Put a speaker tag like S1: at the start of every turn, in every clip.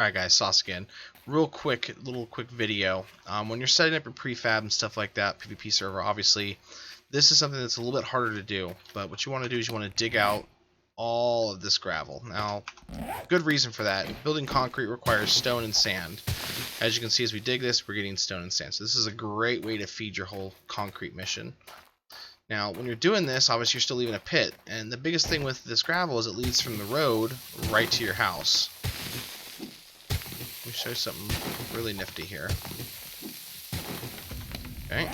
S1: Alright guys, Sauce again. Real quick, little quick video. When you're setting up your prefab and stuff like that, PvP server, obviously, this is something that's a little bit harder to do. But what you want to do is you want to dig out all of this gravel. Now, good reason for that. Building concrete requires stone and sand. As you can see, as we dig this, we're getting stone and sand. So this is a great way to feed your whole concrete mission. Now, when you're doing this, obviously you're still leaving a pit. And the biggest thing with this gravel is it leads from the road right to your house. Let me show you something really nifty here. Okay.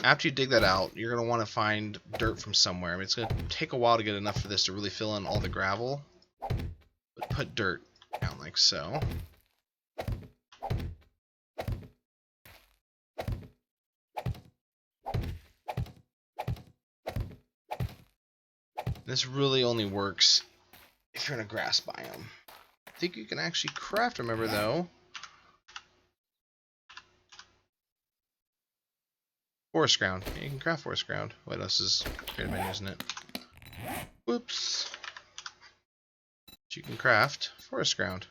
S1: After you dig that out, you're going to want to find dirt from somewhere. I mean, it's going to take a while to get enough for this to really fill in all the gravel. But put dirt down like so. This really only works if you're in a grass biome. I think you can actually craft, remember though. Forest ground. Yeah, you can craft forest ground. What else is creative menu, isn't it? Whoops. But you can craft forest ground.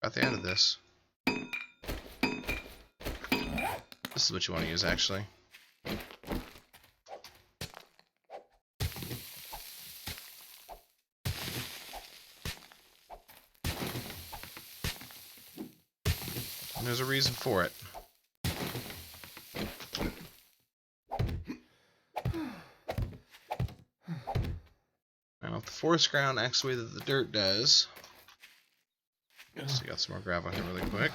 S1: At the end of this. This is what you want to use actually. And there's a reason for it. Now, if the forest ground acts the way that the dirt does, so you got some more gravel here really quick.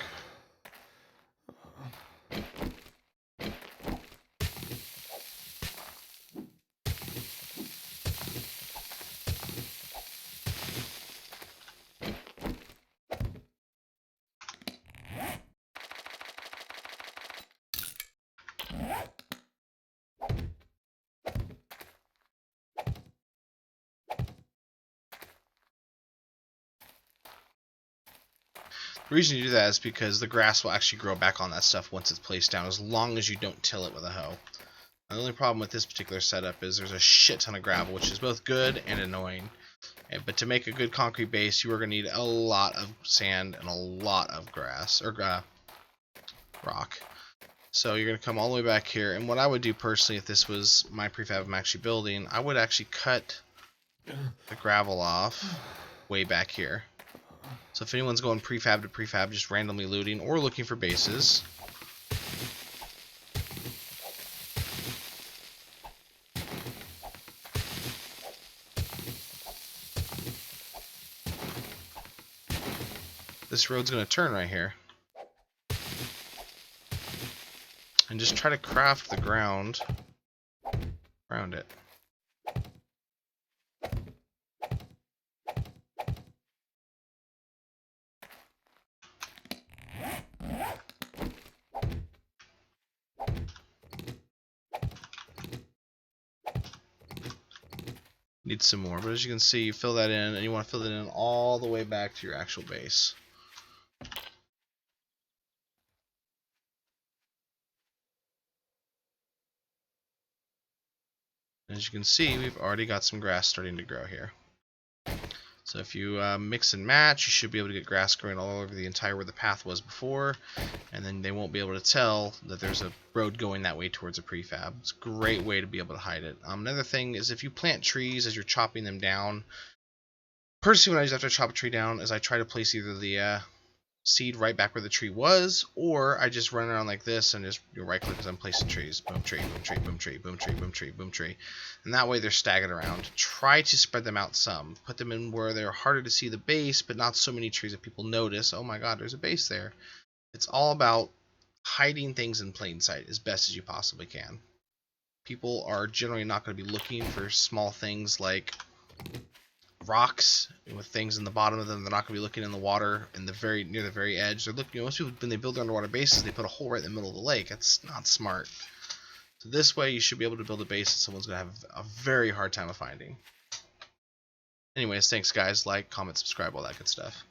S1: The reason you do that is because the grass will actually grow back on that stuff once it's placed down, as long as you don't till it with a hoe. The only problem with this particular setup is there's a shit ton of gravel, which is both good and annoying. But to make a good concrete base, you are going to need a lot of sand and a lot of grass, or rock. So you're going to come all the way back here, and what I would do personally if this was my prefab I'm actually building, I would actually cut the gravel off way back here. So if anyone's going prefab to prefab, just randomly looting or looking for bases, this road's going to turn right here. And just try to craft the ground around it. Need some more, but as you can see, you fill that in, and you want to fill it in all the way back to your actual base. As you can see, we've already got some grass starting to grow here. So if you mix and match, you should be able to get grass growing all over the entire where the path was before, and then they won't be able to tell that there's a road going that way towards a prefab. It's a great way to be able to hide it. Another thing is if you plant trees as you're chopping them down, personally what I do after I chop a tree down is I try to place either the seed right back where the tree was, or I just run around like this and just right click as I'm placing trees. Boom tree, boom tree, boom tree, boom tree, boom tree, boom tree. And that way they're staggered around. Try to spread them out some. Put them in where they're harder to see the base, but not so many trees that people notice, oh my god, there's a base there. It's all about hiding things in plain sight as best as you possibly can. People are generally not going to be looking for small things like rocks with things in the bottom of them. They're not going to be looking in the water in the near the very edge. They're looking. Most people, when they build their underwater bases, they put a hole right in the middle of the lake. That's not smart. So this way, you should be able to build a base that someone's going to have a very hard time of finding. Anyways, thanks guys. Like, comment, subscribe, all that good stuff.